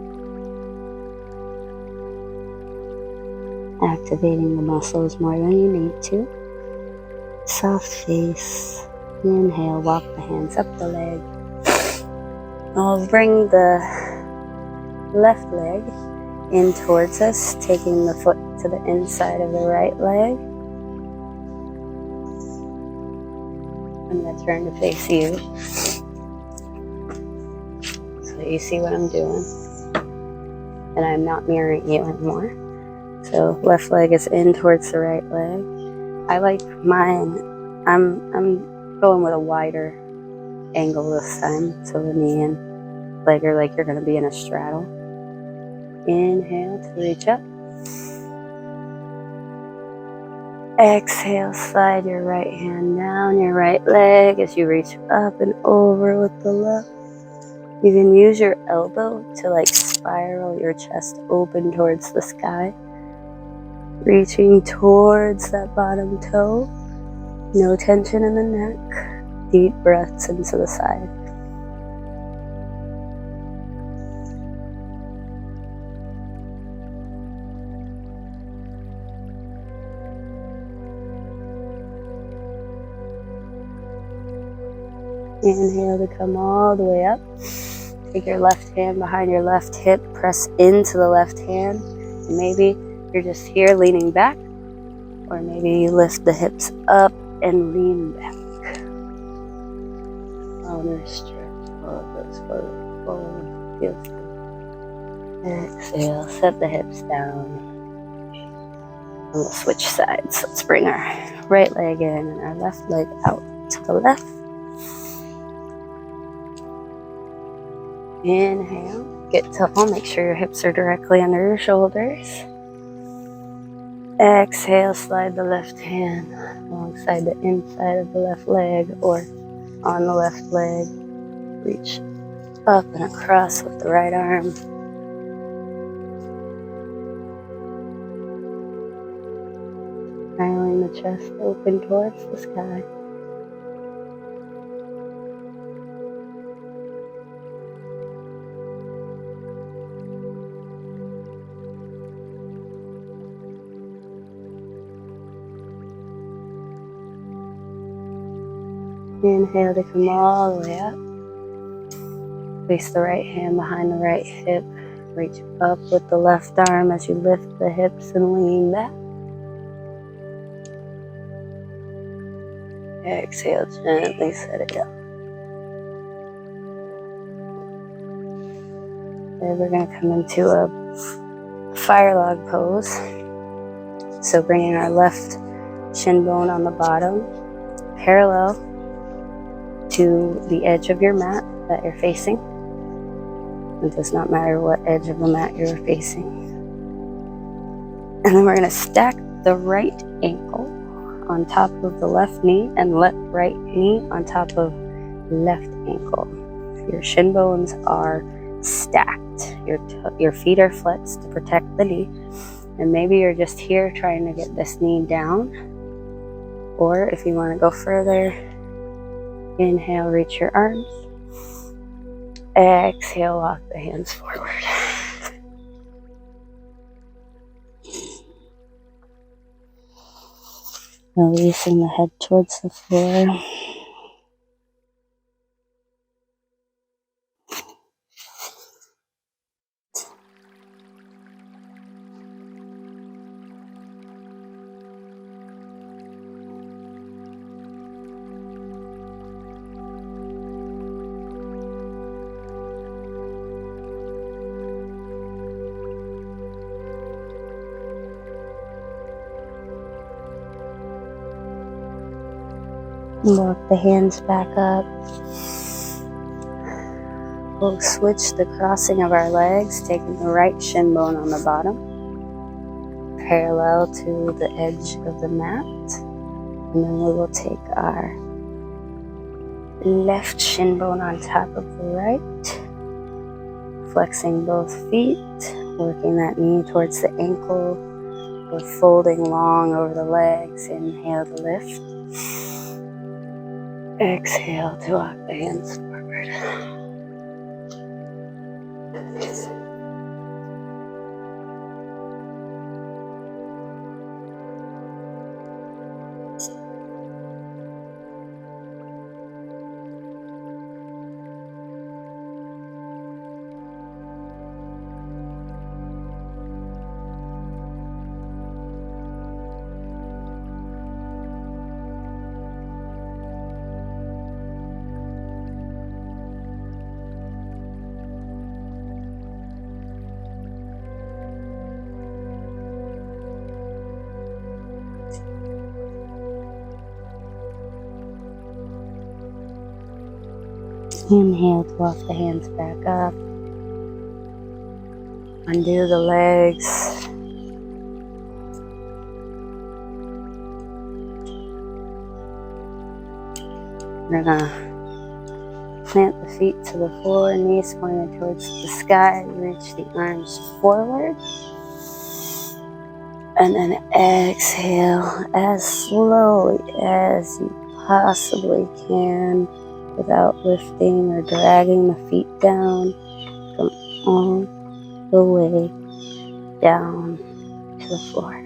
activating the muscles more than you need to. Soft face. Inhale, walk the hands up the leg. I'll bring the left leg in towards us, taking the foot to the inside of the right leg. I'm going to turn to face you so you see what I'm doing. And I'm not mirroring you anymore. So left leg is in towards the right leg. I like mine. I'm going with a wider angle this time. So the knee and leg are like you're going to be in a straddle. Inhale to reach up. Exhale, slide your right hand down your right leg as you reach up and over with the left. You can use your elbow to like spiral your chest open towards the sky. Reaching towards that bottom toe. No tension in the neck. Deep breaths into the side. Inhale to come all the way up. Take your left hand behind your left hip. Press into the left hand. And maybe you're just here leaning back. Or maybe you lift the hips up and lean back. Shoulder stretch. Forward. Feels good. Exhale. Set the hips down. And we'll switch sides. Let's bring our right leg in and our left leg out to the left. Inhale, get tall, make sure your hips are directly under your shoulders. Exhale, slide the left hand alongside the inside of the left leg or on the left leg. Reach up and across with the right arm. Smiling the chest open towards the sky. Inhale to come all the way up. Place the right hand behind the right hip. Reach up with the left arm as you lift the hips and lean back. Exhale, gently set it down. And we're going to come into a fire log pose. So bringing our left shin bone on the bottom, parallel to the edge of your mat that you're facing. It does not matter what edge of the mat you're facing. And then we're going to stack the right ankle on top of the left knee and left right knee on top of left ankle. Your shin bones are stacked. Your feet are flexed to protect the knee. And maybe you're just here trying to get this knee down. Or if you want to go further, inhale, reach your arms. Exhale, walk the hands forward. Releasing the head towards the floor. Walk the hands back up. We'll switch the crossing of our legs, taking the right shin bone on the bottom, parallel to the edge of the mat. And then we will take our left shin bone on top of the right, flexing both feet, working that knee towards the ankle. We're folding long over the legs. Inhale to lift. Exhale to walk the hands forward. Inhale to walk the hands back up. Undo the legs. We're gonna plant the feet to the floor, knees pointed towards the sky. Reach the arms forward. And then exhale as slowly as you possibly can without lifting or dragging the feet down. Come all the way down to the floor.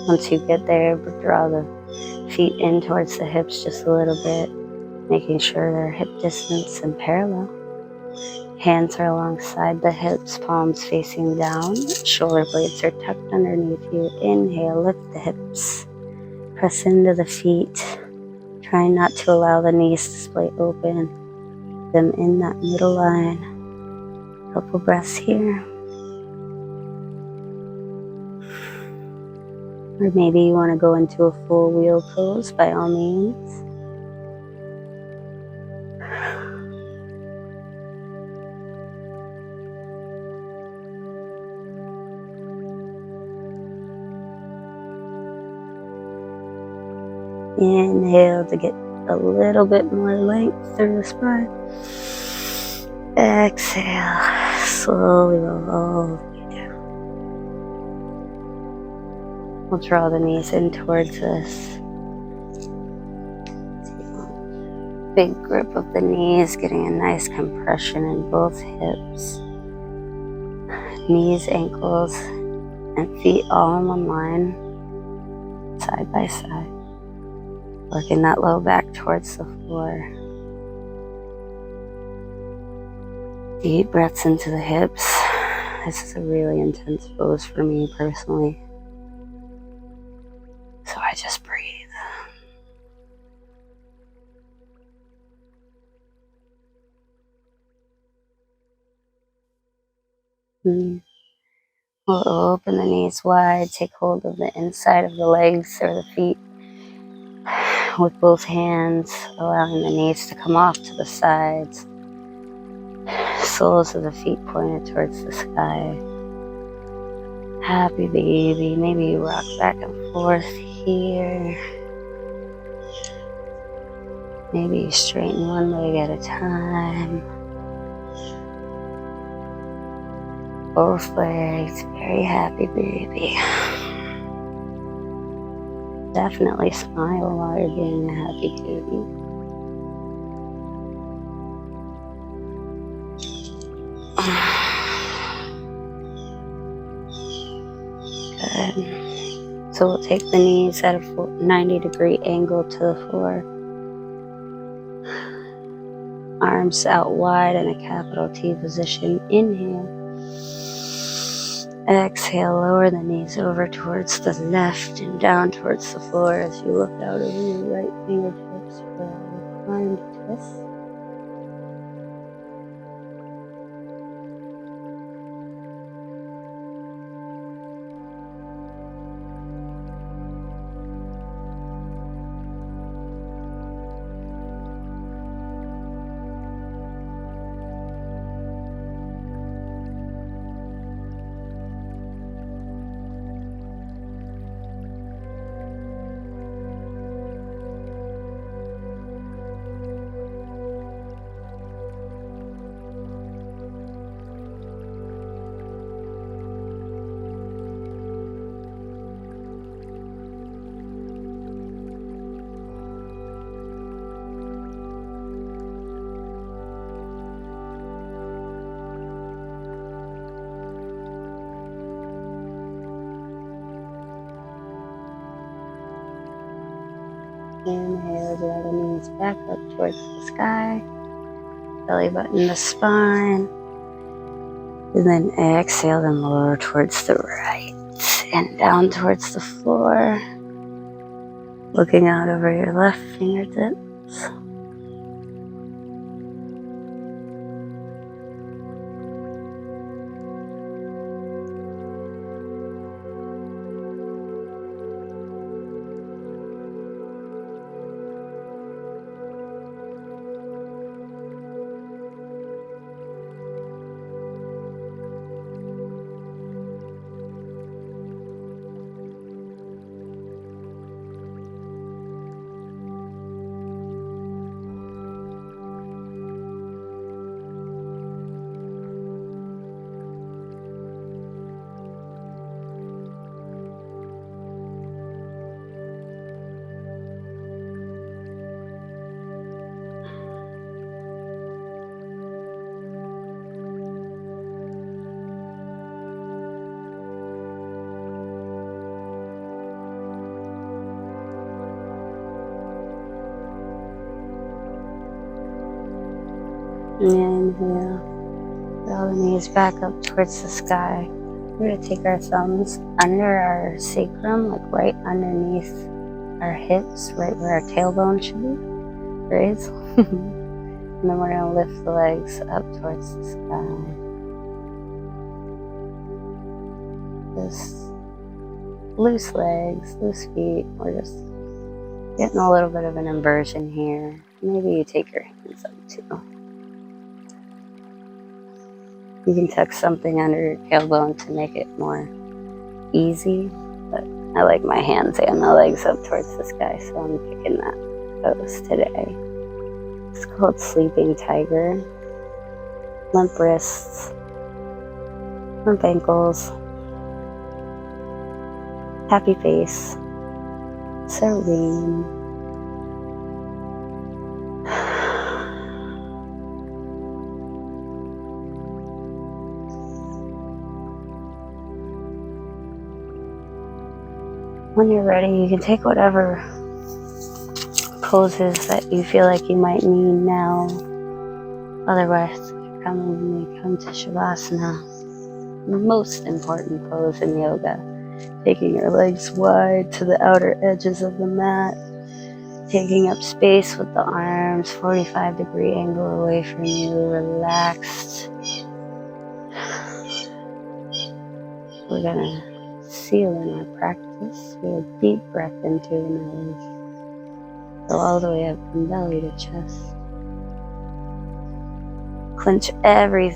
Once you get there, draw the feet in towards the hips just a little bit, making sure they're hip distance and parallel. Hands are alongside the hips, palms facing down. Shoulder blades are tucked underneath you. Inhale, lift the hips. Press into the feet. Try not to allow the knees to splay open. Them in that middle line. Couple breaths here. Or maybe you want to go into a full wheel pose, by all means. Inhale to get a little bit more length through the spine. Exhale, slowly roll all the way down. We'll draw the knees in towards us. Big grip of the knees, getting a nice compression in both hips. Knees, ankles, and feet all in one line, side by side. Working that low back towards the floor. Deep breaths into the hips. This is a really intense pose for me personally. So I just breathe. We'll open the knees wide, take hold of the inside of the legs or the feet with both hands, allowing the knees to come off to the sides. Soles of the feet pointed towards the sky. Happy baby. Maybe you rock back and forth here. Maybe you straighten one leg at a time. Both legs. Very happy baby. Definitely smile while you're being a happy baby. Good. So we'll take the knees at a 90-degree angle to the floor. Arms out wide in a capital T position. Inhale. Exhale, lower the knees over towards the left and down towards the floor as you look out over your right fingertips for a reclined twist. Inhale, draw the knees back up towards the sky. Belly button the spine. And then exhale them lower towards the right and down towards the floor. Looking out over your left fingertips. Inhale, draw the knees back up towards the sky. We're going to take our thumbs under our sacrum, like right underneath our hips, right where our tailbone should be. Raise. And then we're going to lift the legs up towards the sky. Just loose legs, loose feet. We're just getting a little bit of an inversion here. Maybe you take your hands up too. You can tuck something under your tailbone to make it more easy, but I like my hands and my legs up towards the sky, so I'm picking that pose today. It's called Sleeping Tiger. Limp wrists, limp ankles, happy face, serene. When you're ready, you can take whatever poses that you feel like you might need now. Otherwise, come to Shavasana, the most important pose in yoga. Taking your legs wide to the outer edges of the mat, taking up space with the arms, 45-degree angle away from you, relaxed. We're gonna seal in our practice with a deep breath into the nose. Go all the way up from belly to chest. Clench every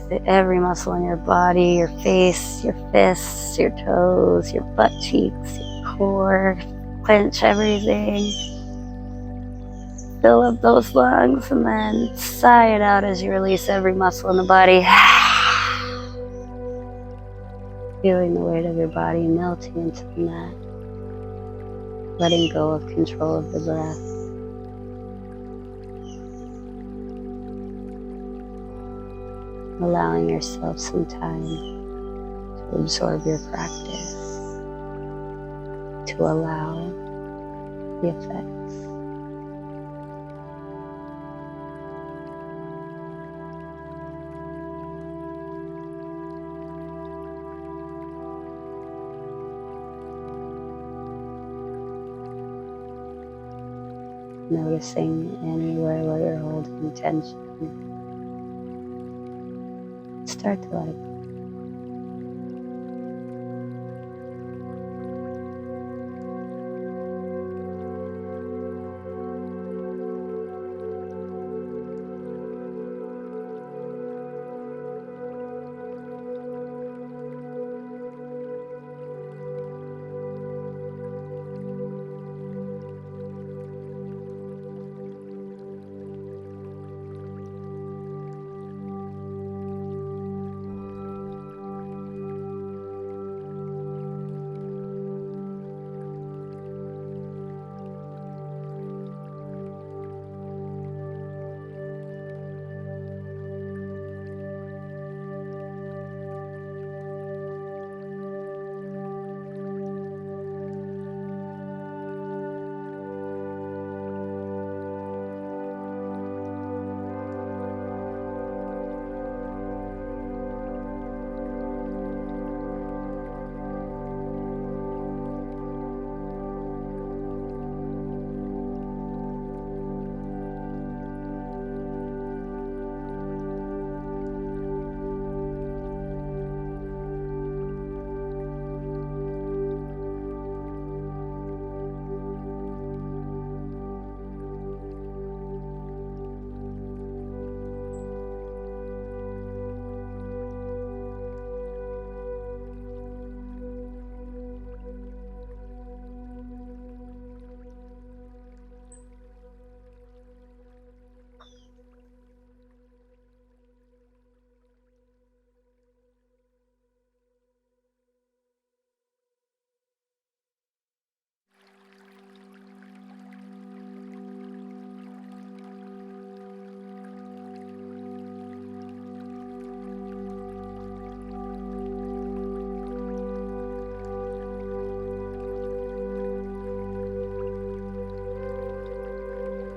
muscle in your body, your face, your fists, your toes, your butt cheeks, your core. Clench everything. Fill up those lungs and then sigh it out as you release every muscle in the body. Feeling the weight of your body melting into the mat. Letting go of control of the breath. Allowing yourself some time to absorb your practice, to allow the effects. Noticing anywhere where you're holding tension. Start to let it go.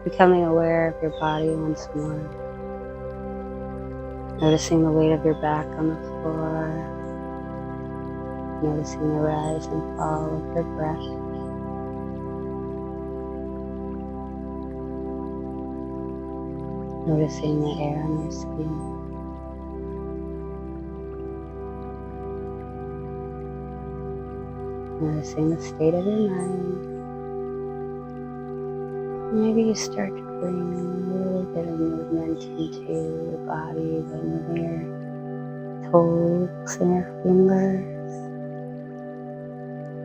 Becoming aware of your body once more. Noticing the weight of your back on the floor. Noticing the rise and fall of your breath. Noticing the air on your skin. Noticing the state of your mind. Maybe you start to bring a little bit of movement into your body by moving your toes and your fingers,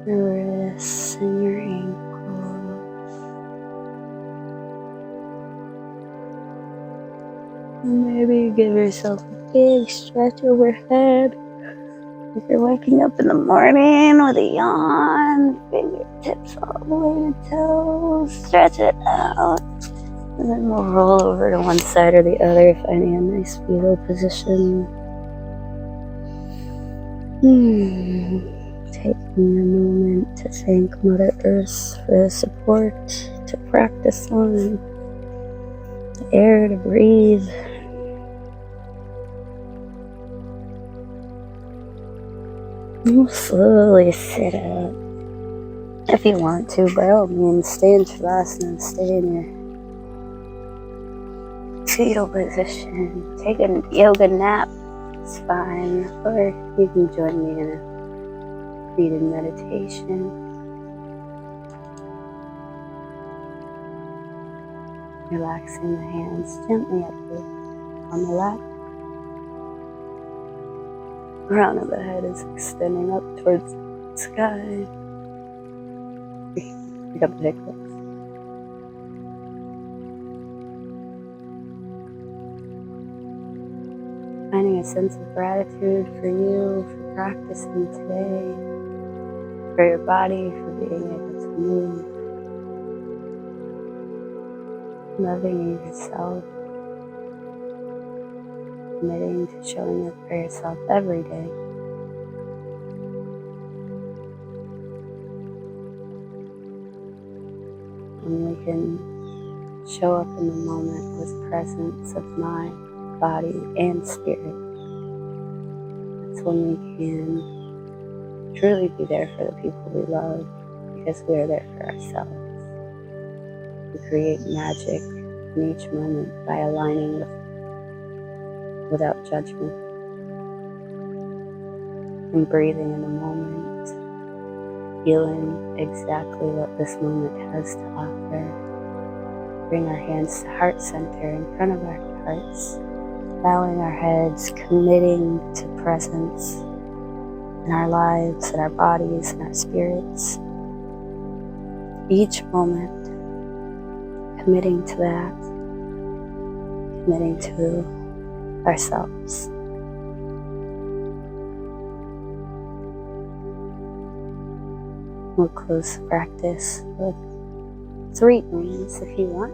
your wrists and your ankles. And maybe give yourself a big stretch overhead. If you're waking up in the morning with a yawn, fingertips all the way to toes, stretch it out. And then we'll roll over to one side or the other, finding a nice fetal position. Taking a moment to thank Mother Earth for the support to practice on, the air to breathe. We'll slowly sit up. If you want to, by all means, stay in Shavasana, stay in your fetal position. Take a yoga nap, it's fine. Or you can join me in a seated meditation. Relaxing the hands gently on the lap. Crown of the head is extending up towards the sky. Pick up the hiccups. Finding a sense of gratitude for you, for practicing today, for your body, for being able to move. Loving yourself. Committing to showing up for yourself every day. And we can show up in the moment with presence of mind, body, and spirit. That's when we can truly be there for the people we love, because we are there for ourselves. We create magic in each moment by aligning without judgment and breathing in the moment, feeling exactly what this moment has to offer. Bring our hands to heart center in front of our hearts, bowing our heads, committing to presence in our lives, in our bodies, in our spirits. Each moment, committing to that, committing to ourselves. We'll close the practice with 3 breaths if you want.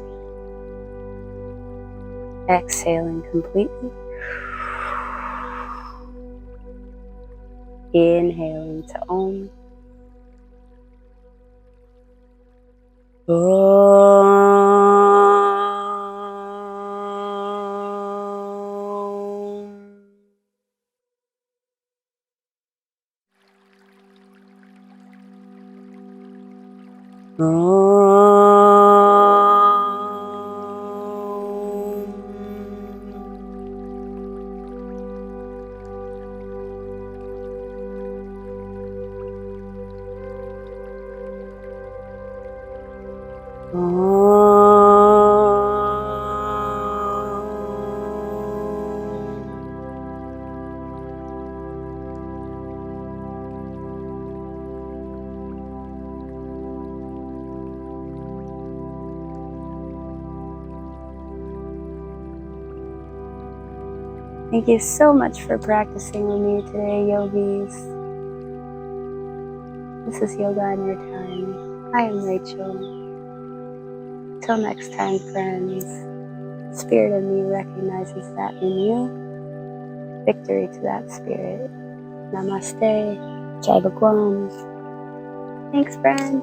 Exhaling completely. Inhaling to Om. Thank you so much for practicing with me today, yogis. This is Yoga on Your Time. I am Rachel. Till next time, friends. Spirit in me recognizes that in you. Victory to that spirit. Namaste. Jai Bhagwan. Thanks, friends.